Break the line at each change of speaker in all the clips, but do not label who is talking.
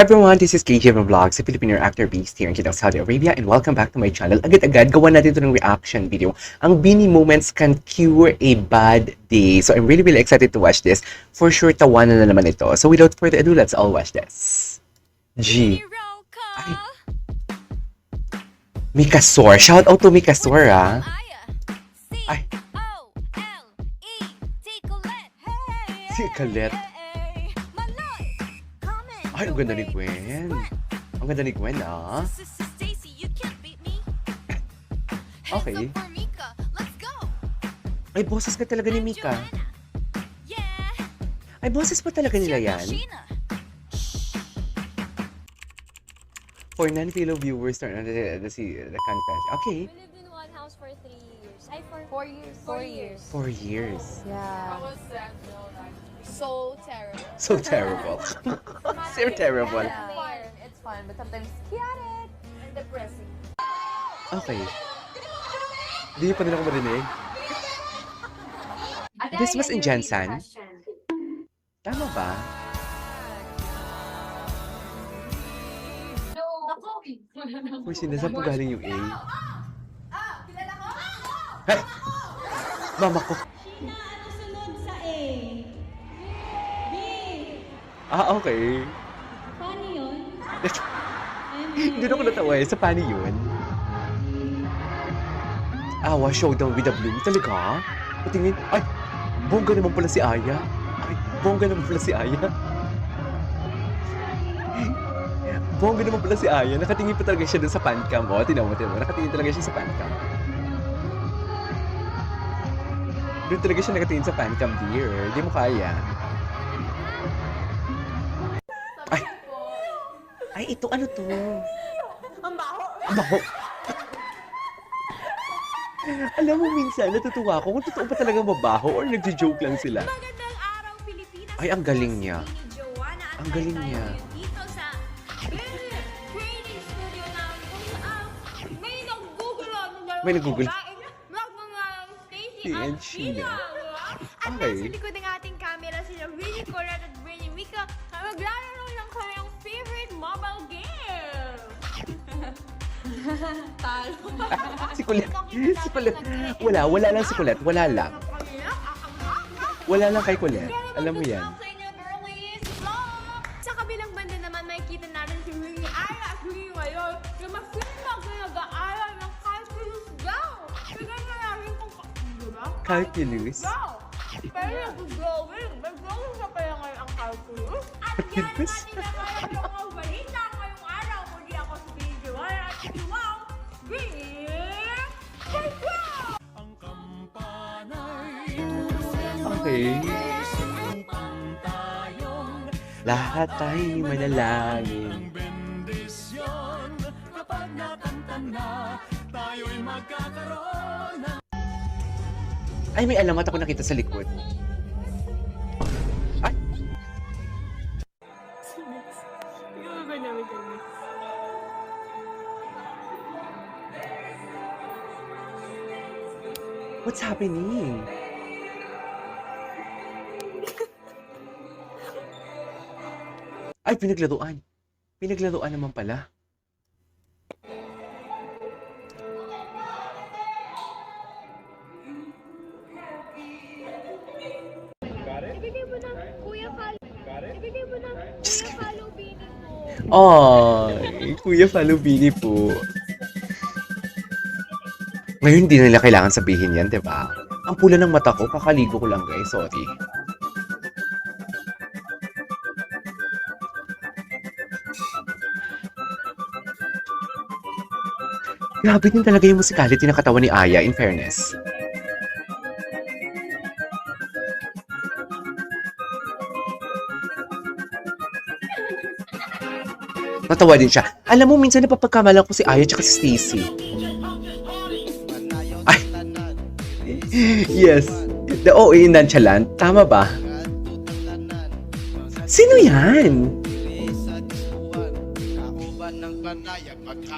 Everyone, this is KJ Vlogs, a Filipino actor based here in Jeddah, Saudi Arabia, and welcome back to my channel. Agad-agad, gawa natin ito ng reaction video. Ang Bini moments can cure a bad day. So I'm really excited to watch this. For sure, tawanan na naman ito. So without further ado, let's all watch this. G. Ay. Mikasor. Shout out to Mikasor, ah. Ay. Si Colette. Ay, ang ganda ni Gwen. Ang ganda ni Gwen, ah. Okay. Ay, boses ka talaga ni Mika. Ay, boses pa talaga nila yan. For non-fellow viewers, turn on the confession. Okay.
We lived in one house for 3 years. Ay, for 4 years. 4 years.
4 years.
Yeah.
How was that? So terrible.
So terrible. So terrible.
Yeah. It's fun, but sometimes chaotic and depressing.
Okay. Hindi pa nila ako marinig. This was in Jansan? Tama ba? Kung saan po galing yung A? Hey! Mama ko.
Sheena, ano sunod sa A? B.
Ah, okay.
Paano yun?
Hindi na ako natawa eh. Sa paano yun? Awa, showdown with the blue. Talaga? Patingin. Ay! Bongga naman pala si Aya. Ay, bongga naman pala si Aya. Bongga naman pala si Aya. Nakatingin pa talaga siya dun sa fancam. O, tinan mo. Nakatingin talaga siya sa fancam. Doon talaga siya nakatingin sa fancam, dear. Hindi mo kaya. Ay! Ay, ito ano to?
Ang baho!
Ang baho! Alam mo, minsan natutuwa ako kung totoo pa talagang mabaho or nagjo-joke lang sila.
Magandang araw, Pilipinas!
Ay, ang galing niya.
Ni Joanna at
Ang galing
tayo
niya.
Dito sa training studio namin kung saan may nag-google
May nag-google.
Stacy
Si
at
Ed Sheena.
At
Okay.
nasa likod ng ating camera sila Winnie Corette at Winnie Mika na maglalaro ng kanilang favorite mobile game. Talo.
Si Kulit. Si Kulit. Wala lang si Kulit. Wala lang. Wala lang kay Kulit. Alam mo yan.
Sa kabilang banda naman, makikita natin si Winnie Aya at Winnie ngayon na masimbang na nag-aaral ng calculus daw. Tignan na natin kung diba?
Calculus.
Daw. Pero nag-drawing. May drawing ka pala ngayon ang calculus. At yan ang ating nakalap ng mga balita ngayong araw. Muli ako si Baby Wala at si Wow.
Okay. Lahat tayo manalangin. Ay, may alamat ako nakita sa likod. Ay! What's happening? Ay, pinaglaruan. Pinaglaruan naman pala.
Ibigay mo ng Kuya Falo. Ibigay mo ng Kuya Falo Bini mo.
Ay, Kuya Falubini po. Ngayon, hindi nila kailangan sabihin yan, di ba? Ang pula ng mata ko, kakaligo ko lang, guys. Sorry. Grabe din talaga yung musicality ng katawan ni Aya, in fairness. Natawa din siya. Alam mo, minsan napapagkamalan ko si Aya at si Stacy. Ay! Yes. The OA nonchalant. Tama ba? Sino yan?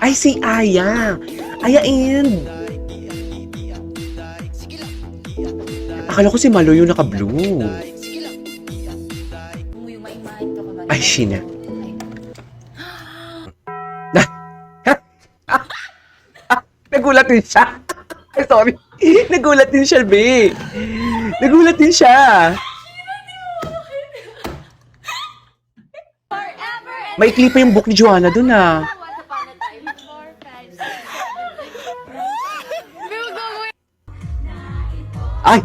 Ay, si Aya. Aya and... Akala ko si Malo yung naka-blue. Ay, Sheena. Nagulat din siya. Ay, sorry. Nagulat din siya, be. Nagulat din siya.
Forever and
May clip pa yung book ni Joanna dun, ah.
once upon a time. 4, 5, 6, 7. We'll go with
Ay,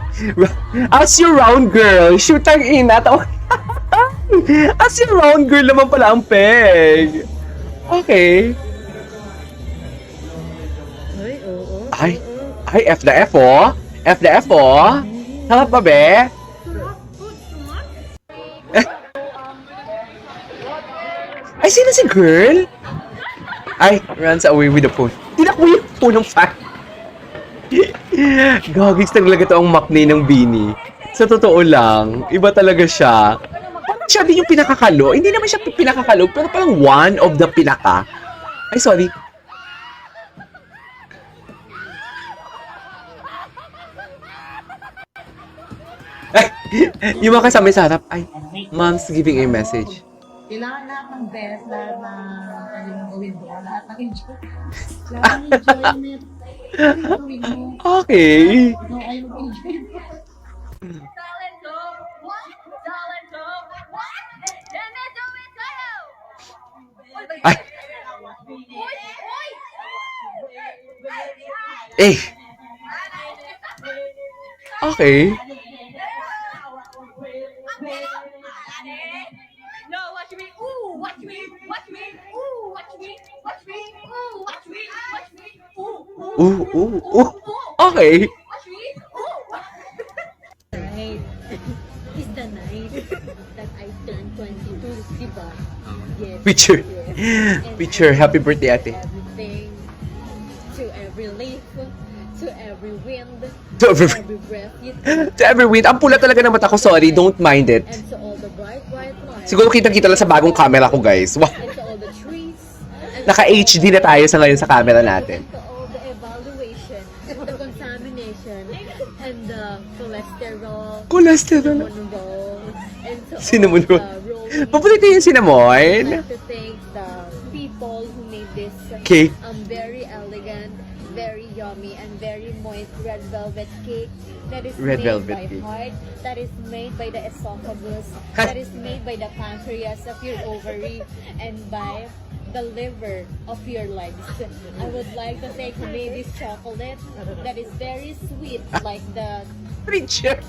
as your round girl, shoot ang ina. As your round girl naman pala ang peg. Okay. Ay, F the F, oh. F the F, oh. Sarap ba, be? Ay, sino si girl? Ay, runs away with the phone. Tinakbo yung phone ng fan. Gagis talaga ito ang makni ng Bini. Sa totoo lang, iba talaga siya. Parang siya din yung pinakakalo. Hindi naman siya pinakakalo, pero parang one of the pinaka. Ay, sorry. Ay, yung mga kasama sa harap, ay, mom's giving a message.
Kailangan lahat ng best, lahat ng yung gawin mo, lahat ng enjoy. Lahat ng enjoyment. Ano yung gawin mo?
Okay.
No, ayaw mag-enjoy.
Talento! Talento! Let me do it sa'yo!
Ay,
Uy! Uy!
eh. Okay.
No, watch me! Ooh, watch me! Watch me! Ooh, watch me! Watch me! Ooh, watch me! Watch me! Ooh!
Okay.
Watch me! Ooh!
Right. It's the night that I turned 22, diba? Yes.
Picture.
Yes. And
Picture. Happy birthday, ate.
everything, to every leaf, to every wind,
To every,
every breath you take,
to every wind. Ang pula talaga ng mata ko. Sorry. Don't mind it.
and to all the bright, bright lights,
Siguro kitang-kita lang sa bagong camera ko, guys. Wow.
and to all the trees, and
Naka-HD na tayo sa ngayon sa camera natin.
and to all the evaluation, the contamination, and the cholesterol,
Cholesterol.
cinnamon roll, and to
Cinnamon
all
roll.
the rolling.
Paborito yung cinnamon.
I'd like to thank the people who made this
Cake.
very elegant, very yummy, and very moist red velvet cake that is
Red
made
velvet
by
cake.
heart, that is made by the esophagus,
Ha?
that is made by the pancreas of your ovary, and by the liver of your legs. I would like to thank who made this chocolate that is very sweet, like the
Preacher.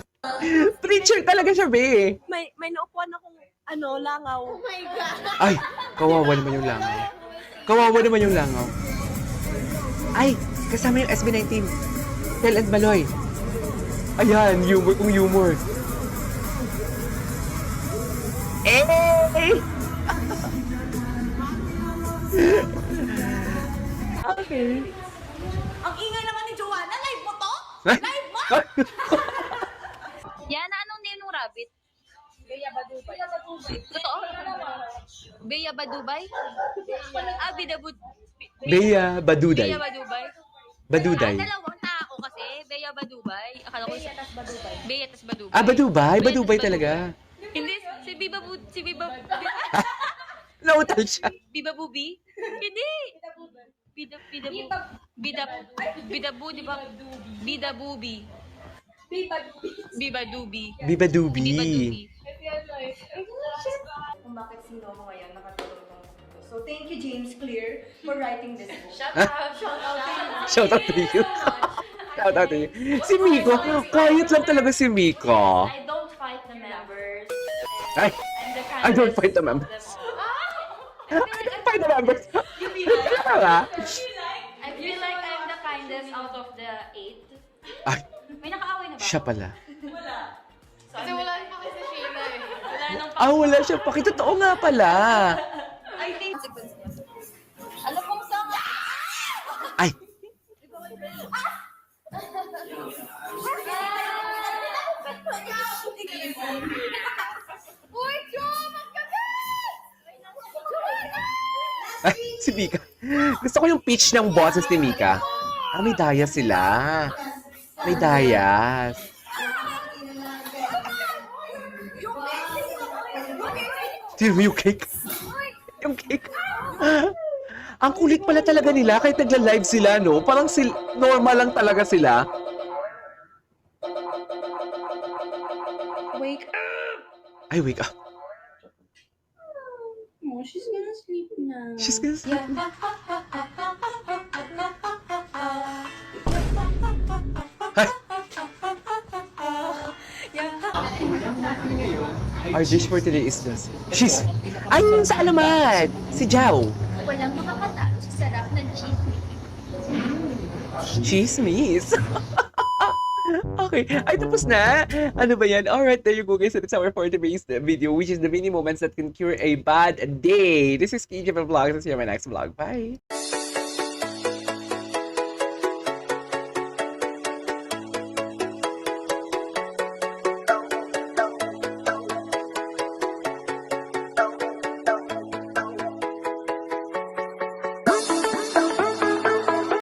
Preacher talaga siya, be.
May naupuan akong langaw. Oh my God!
Ay, kawawa naman yung langaw. Kawawa naman yung langaw. Ay, kasama yung SB19. Tel and Baloy. Ayan, humor kung humor. Eh! Okay.
Ang ingay naman ni Joanna. Live mo to? Live mo?
Yan, anong name ng rabbit? Bea Badubay. Totoo? Bea Badubay? Ah,
Bea Baduday.
Bea Badubay.
Baduday.
Dalawang tao kasi. Bea Badubay. Akala ko Bea tas Badubay. Bea tas Badubay.
Ah, Badubay?
Bea tas
Badubay talaga.
Hindi, si Biba
Nautal siya.
Biba Bubi? Hindi. Bida Bu, di ba? Bida Bubi. Biba Dubi.
Biba Dubi.
Biba Dubi.
Kung bakit sino mo ngayon nakatulong ng mundo. So thank you James Clear for writing this book.
Shout out. Shout out.
Shout out to you. Shout out to you. Si Miko, quiet lang talaga si Miko.
I don't fight the members.
Ay,
I'm the
I don't fight the members. I don't fight the members.
You feel like?
Tara.
I feel like I'm the kindest out of the 8.
Ay,
May nakaaway na ba?
siya pala.
Kasi wala pa kasi Sheila eh. Wala nang
Ah, wala siya. Pakitotoo nga pala.
I think... Alam kong saan?
Ay,
Uy, Chum! Ang
ay, si Mika. Gusto ko yung pitch ng boses ni Mika. Ah, may dayas sila. May dayas. Tignan mo yung cake. Yung cake. Ang kulit pala talaga nila kahit nagla-live sila, no? Parang normal lang talaga sila.
Wake up!
Ay, wake up.
Oh, she's gonna sleep now.
She's gonna sleep. Ay, our dish for today is this. She's... Ay, yun sa alamat! Si Jao.
Walang makakatalo sa sarap ng cheese.
Chismis. Okay. Ay, tapos na. Ano ba yan? Alright, there you go guys. That's our for today's video, which is the mini moments that can cure a bad day. This is KJ Vlogs. See you in my next vlog. Bye!